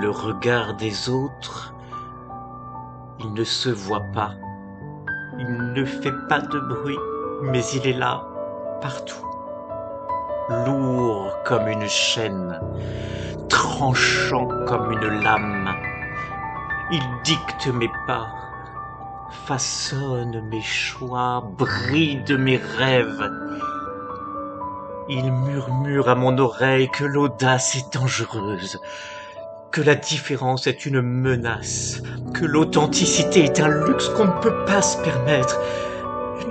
Le regard des autres, il ne se voit pas, il ne fait pas de bruit, mais il est là, partout, lourd comme une chaîne, tranchant comme une lame. Il dicte mes pas, façonne mes choix, bride mes rêves. Il murmure à mon oreille que l'audace est dangereuse, que la différence est une menace, que l'authenticité est un luxe qu'on ne peut pas se permettre.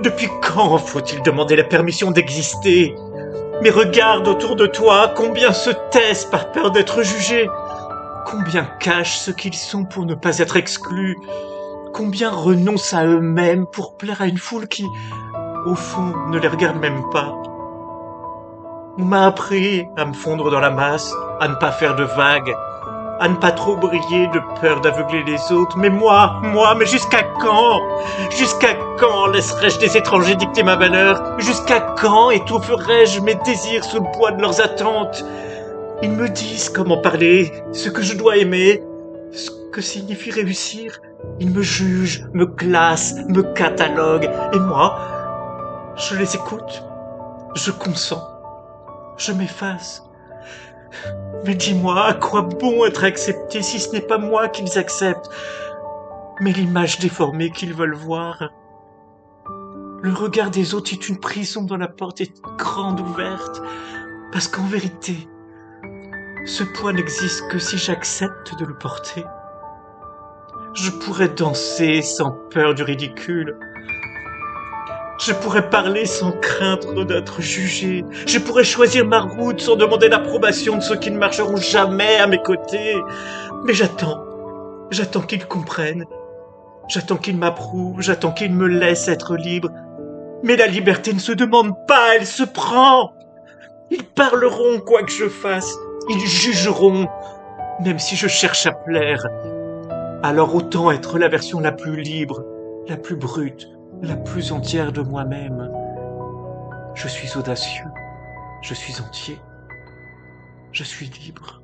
Depuis quand faut-il demander la permission d'exister? Mais regarde autour de toi, combien se taisent par peur d'être jugés, combien cachent ce qu'ils sont pour ne pas être exclus, combien renoncent à eux-mêmes pour plaire à une foule qui, au fond, ne les regarde même pas. On m'a appris à me fondre dans la masse, à ne pas faire de vagues, à ne pas trop briller de peur d'aveugler les autres. Mais moi, mais jusqu'à quand? Jusqu'à quand laisserai-je des étrangers dicter ma valeur? Jusqu'à quand étoufferai-je mes désirs sous le poids de leurs attentes? Ils me disent comment parler, ce que je dois aimer, ce que signifie réussir. Ils me jugent, me classent, me cataloguent. Et moi, je les écoute, je consens, je m'efface. Mais dis-moi, à quoi bon être accepté si ce n'est pas moi qu'ils acceptent, mais l'image déformée qu'ils veulent voir? Le regard des autres est une prison dont la porte est grande ouverte, parce qu'en vérité, ce poids n'existe que si j'accepte de le porter. Je pourrais danser sans peur du ridicule. Je pourrais parler sans craindre d'être jugé. Je pourrais choisir ma route sans demander l'approbation de ceux qui ne marcheront jamais à mes côtés. Mais j'attends qu'ils comprennent. J'attends qu'ils m'approuvent, j'attends qu'ils me laissent être libre. Mais la liberté ne se demande pas, elle se prend. Ils parleront quoi que je fasse. Ils jugeront, même si je cherche à plaire. Alors autant être la version la plus libre, la plus brute, la plus entière de moi-même. Je suis audacieux, je suis entier, je suis libre.